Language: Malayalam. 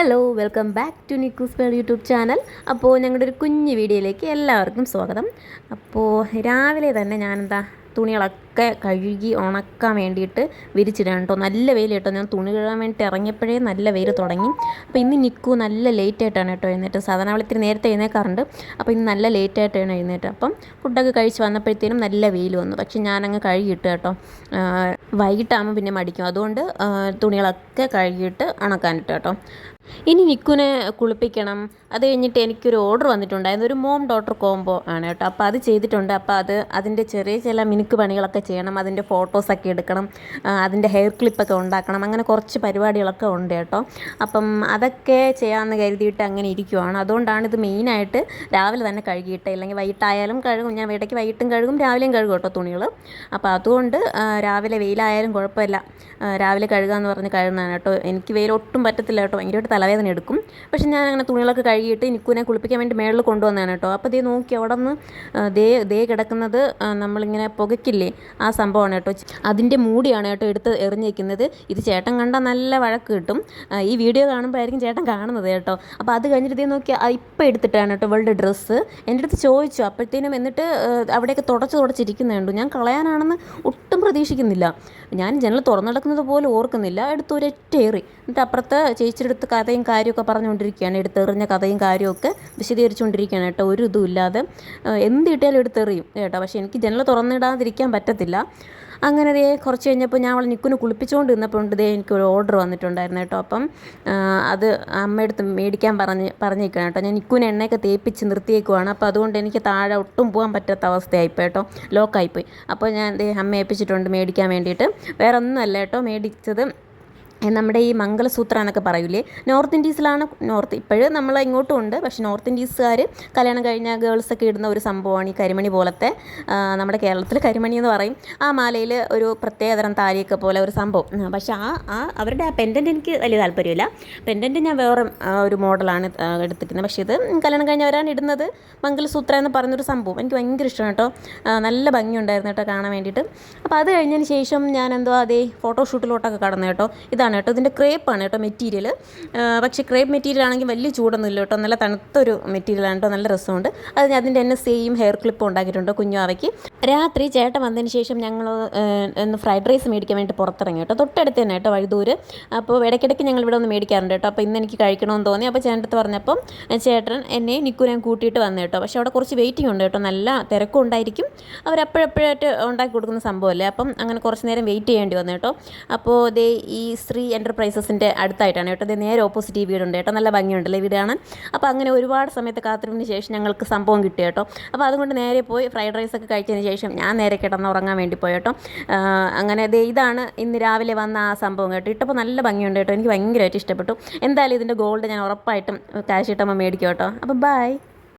Hello welcome back to Nikku's world YouTube channel. അപ്പോൾ ഞങ്ങളുടെ ഒരു കുഞ്ഞു വീഡിയോയിലേക്ക് എല്ലാവർക്കും സ്വാഗതം. അപ്പോൾ രാവിലെ തന്നെ ഞാനെന്താ തുണികളൊക്കെ കഴുകി ഉണക്കാൻ വേണ്ടിയിട്ട് വിരിച്ചിടാൻ കേട്ടോ. നല്ല വെയിൽ കേട്ടോ. ഞാൻ തുണി കഴുകാൻ വേണ്ടിയിട്ട് ഇറങ്ങിയപ്പോഴേ നല്ല വെയിൽ തുടങ്ങി. അപ്പോൾ ഇന്ന് നിൽക്കൂ നല്ല ലേറ്റായിട്ടാണ് കേട്ടോ എഴുന്നേറ്റ്. സാധാരണ അവൾ ഇത്തിരി നേരത്തെ എഴുന്നേക്കാറുണ്ട്. അപ്പോൾ ഇന്ന് നല്ല ലേറ്റായിട്ടാണ് എഴുന്നേറ്റ്. അപ്പം ഫുഡൊക്കെ കഴിച്ച് വന്നപ്പോഴത്തേനും നല്ല വെയിൽ വന്നു. പക്ഷെ ഞാനങ്ങ് കഴുകിയിട്ട് കേട്ടോ. വൈകിട്ടാകുമ്പോൾ പിന്നെ മടിക്കും. അതുകൊണ്ട് തുണികളൊക്കെ കഴുകിയിട്ട് ഉണക്കാനിട്ട് കേട്ടോ. ഇനി നിക്കുനെ കുളിപ്പിക്കണം. അത് കഴിഞ്ഞിട്ട് എനിക്കൊരു ഓർഡർ വന്നിട്ടുണ്ടായിരുന്നു. ഒരു മോം ഡോട്ടർ കോംബോ ആണ് കേട്ടോ. അപ്പോൾ അത് ചെയ്തിട്ടുണ്ട്. അപ്പോൾ അതിൻ്റെ ചെറിയ ചില മിനുക്ക് പണികളൊക്കെ ചെയ്യണം. അതിൻ്റെ ഫോട്ടോസൊക്കെ എടുക്കണം. അതിൻ്റെ ഹെയർ ക്ലിപ്പൊക്കെ ഉണ്ടാക്കണം. അങ്ങനെ കുറച്ച് പരിപാടികളൊക്കെ ഉണ്ട് കേട്ടോ. അപ്പം അതൊക്കെ ചെയ്യാമെന്ന് കരുതിയിട്ട് അങ്ങനെ ഇരിക്കുവാണ്. അതുകൊണ്ടാണ് ഇത് മെയിനായിട്ട് രാവിലെ തന്നെ കഴുകിയിട്ട്, അല്ലെങ്കിൽ വൈകിട്ടായാലും കഴുകും. ഞാൻ ഇടയ്ക്ക് വൈകിട്ടും കഴുകും, രാവിലെയും കഴുകും കേട്ടോ തുണികൾ. അപ്പോൾ അതുകൊണ്ട് രാവിലെ വെയിലായാലും കുഴപ്പമില്ല, രാവിലെ കഴുകാമെന്ന് പറഞ്ഞ് കഴുകുന്നതാണ് കേട്ടോ. എനിക്ക് വെയിൽ ഒട്ടും പറ്റത്തില്ല കേട്ടോ. ഭയങ്കരമായിട്ട് തലവേദന എടുക്കും. പക്ഷെ ഞാൻ അങ്ങനെ തുണികളൊക്കെ കഴുകിയിട്ട് നിക്കുനെ കുളിപ്പിക്കാൻ വേണ്ടി മേളിൽ കൊണ്ടുവന്നതാണ് കേട്ടോ. അപ്പോൾ നോക്കി അവിടെ നിന്ന് ദേ കിടക്കുന്നത് നമ്മളിങ്ങനെ പുകയ്ക്കില്ലേ, ആ സംഭവമാണ് കേട്ടോ. അതിൻ്റെ മൂടിയാണ് കേട്ടോ എടുത്ത് എറിഞ്ഞേക്കുന്നത്. ഇത് ചേട്ടൻ കണ്ടാൽ നല്ല വഴക്ക് കിട്ടും. ഈ വീഡിയോ കാണുമ്പോഴായിരിക്കും ചേട്ടൻ കാണുന്നത് കേട്ടോ. അപ്പോൾ അത് കഴിഞ്ഞിട്ട് നോക്കി ഇപ്പം എടുത്തിട്ടാണ് കേട്ടോ ഇവളുടെ ഡ്രസ്സ്. എൻ്റെ അടുത്ത് ചോദിച്ചു അപ്പോഴത്തേനും. എന്നിട്ട് അവിടെയൊക്കെ തുടച്ചിരിക്കുന്നുണ്ട്. ഞാൻ കളയാനാണെന്ന് ഒട്ടും പ്രതീക്ഷിക്കുന്നില്ല. ഞാൻ ജനൽ തുറന്നെടുക്കുന്നത് പോലും ഓർക്കുന്നില്ല. എടുത്ത് ഒരൊറ്റ ഏറി. എന്നിട്ട് അപ്പുറത്ത് ചേച്ചിയുടെ അടുത്ത് കഥയും കാര്യമൊക്കെ പറഞ്ഞുകൊണ്ടിരിക്കുകയാണ്. എടുത്തെറിഞ്ഞ കഥയും കാര്യമൊക്കെ വിശദീകരിച്ചുകൊണ്ടിരിക്കുകയാണ് കേട്ടോ. ഒരു ഇതും ഇല്ലാതെ എന്ത് കിട്ടിയാലും എടുത്തെറിയും കേട്ടോ. പക്ഷേ എനിക്ക് ജനൽ തുറന്നിടാതിരിക്കാൻ പറ്റത്തില്ല. അങ്ങനെ കുറച്ച് കഴിഞ്ഞപ്പോൾ ഞാൻ അവളെ നിക്കുനെ കുളിപ്പിച്ചുകൊണ്ട് നിന്നപ്പോൾ എനിക്കൊരു ഓർഡർ വന്നിട്ടുണ്ടായിരുന്നു കേട്ടോ. അപ്പം അത് അമ്മയടുത്ത് മേടിക്കാൻ പറഞ്ഞേക്കണം കേട്ടോ. ഞാൻ നിക്കുനെ എണ്ണയൊക്കെ തേപ്പിച്ച് നിർത്തിയേക്കുവാണ്. അപ്പോൾ അതുകൊണ്ട് എനിക്ക് താഴെ ഒട്ടും പോകാൻ പറ്റാത്ത അവസ്ഥയായിപ്പോയി കേട്ടോ. ലോക്കായിപ്പോയി. അപ്പോൾ ഞാൻ അമ്മ ഏൽപ്പിച്ചിട്ടുണ്ട് മേടിക്കാൻ വേണ്ടിയിട്ട്. വേറെ ഒന്നുമല്ല കേട്ടോ മേടിച്ചത്. നമ്മുടെ ഈ മംഗലസൂത്ര എന്നൊക്കെ പറയൂലേ, നോർത്ത് ഇന്ത്യസിലാണ്. ഇപ്പോഴും നമ്മൾ ഇങ്ങോട്ടും ഉണ്ട്. പക്ഷേ നോർത്ത് ഇന്ത്യസുകാർ കല്യാണം കഴിഞ്ഞ ഗേൾസൊക്കെ ഇടുന്ന ഒരു സംഭവമാണ് ഈ കരിമണി പോലത്തെ. നമ്മുടെ കേരളത്തിൽ കരിമണി എന്ന് പറയും. ആ മാലയിൽ ഒരു പ്രത്യേകതരം താലിയൊക്കെ പോലെ ഒരു സംഭവം. പക്ഷേ അവരുടെ ആ പെൻഡൻറ്റ് എനിക്ക് വലിയ താല്പര്യമില്ല. പെൻഡൻറ്റ് ഞാൻ വേറെ ഒരു മോഡലാണ് എടുത്തിരിക്കുന്നത്. പക്ഷേ ഇത് കല്യാണം കഴിഞ്ഞവരാണ് ഇടുന്നത്. മംഗലസൂത്ര എന്ന് പറയുന്നൊരു സംഭവം എനിക്ക് ഭയങ്കര ഇഷ്ടമാണ് കേട്ടോ. നല്ല ഭംഗിയുണ്ടായിരുന്നു കേട്ടോ കാണാൻ വേണ്ടിയിട്ട്. അപ്പോൾ അത് കഴിഞ്ഞതിന് ശേഷം ഞാൻ ഫോട്ടോഷൂട്ടിലോട്ടൊക്കെ കടന്നു കേട്ടോ. ഇതാണ് കേട്ടോ, ഇതിൻ്റെ ക്രേപ്പാണ് കേട്ടോ മെറ്റീരിയൽ. പക്ഷേ ക്രേപ്പ് മെറ്റീരിയൽ ആണെങ്കിൽ വലിയ ചൂടൊന്നും ഇല്ല കേട്ടോ. നല്ല തണുത്തൊരു മെറ്റീരിയലാണ് കേട്ടോ. നല്ല രസമുണ്ട്. അത് അതിൻ്റെ തന്നെ സെയിം ഹെയർ ക്ലിപ്പ് ഉണ്ടാക്കിയിട്ടുണ്ട് കുഞ്ഞാവയ്ക്ക്. രാത്രി ചേട്ടൻ വന്നതിന് ശേഷം ഞങ്ങൾ ഒന്ന് ഫ്രൈഡ് റൈസ് മേടിക്കാൻ വേണ്ടി പുറത്തിറങ്ങി കേട്ടോ. തൊട്ടടുത്ത് തന്നെ കേട്ടോ, വഴുതൂര്. അപ്പോൾ ഇടയ്ക്കിടയ്ക്ക് ഞങ്ങൾ ഇവിടെ ഒന്ന് മേടിക്കാറുണ്ട് കേട്ടോ. അപ്പോൾ ഇന്ന് എനിക്ക് കഴിക്കണമെന്ന് തോന്നി. അപ്പോൾ ചേട്ടൻ പറഞ്ഞപ്പം ചേട്ടൻ എന്നെ നിക്കുനെ കൂട്ടിയിട്ട് വന്നു കേട്ടോ. പക്ഷേ അവിടെ കുറച്ച് വെയിറ്റിംഗ് ഉണ്ട് കേട്ടോ. നല്ല തിരക്കും ഉണ്ടായിരിക്കും. അവരപ്പോഴപ്പോഴായിട്ട് ഉണ്ടാക്കി കൊടുക്കുന്ന സംഭവമല്ലേ. അപ്പം അങ്ങനെ കുറച്ച് നേരം വെയിറ്റ് ചെയ്യേണ്ടി വന്നു കേട്ടോ. അപ്പോൾ ഈ ശ്രീ എൻ്റർപ്രൈസസിൻ്റെ അടുത്തായിട്ടാണ് കേട്ടോ. ഇത് നേരെ ഓപ്പോസിറ്റ് ഈ വീടുണ്ട് കേട്ടോ. നല്ല ഭംഗിയുണ്ടല്ലേ വീട് കാണാൻ. അപ്പോൾ അങ്ങനെ ഒരുപാട് സമയത്ത് കാത്തിരിപ്പിന് ശേഷം ഞങ്ങൾക്ക് സംഭവം കിട്ടി കേട്ടോ. അപ്പോൾ അതുകൊണ്ട് നേരെ പോയി ഫ്രൈഡ് റൈസൊക്കെ കഴിച്ചതിന് ശേഷം ഞാൻ നേരെ കിടന്നുറങ്ങാൻ വേണ്ടി പോയി കേട്ടോ. അങ്ങനെ ഇതാണ് ഇന്ന് രാവിലെ വന്ന ആ സംഭവം കേട്ടോ. ഇട്ടപ്പോൾ നല്ല ഭംഗിയുണ്ട് കേട്ടോ. എനിക്ക് ഭയങ്കരമായിട്ട് ഇഷ്ടപ്പെട്ടു. എന്തായാലും ഇതിൻ്റെ ഗോൾഡ് ഞാൻ ഉറപ്പായിട്ടും ക്യാഷ് ഇട്ടുമ്പോൾ മേടിക്കും കേട്ടോ. അപ്പോൾ ബൈ.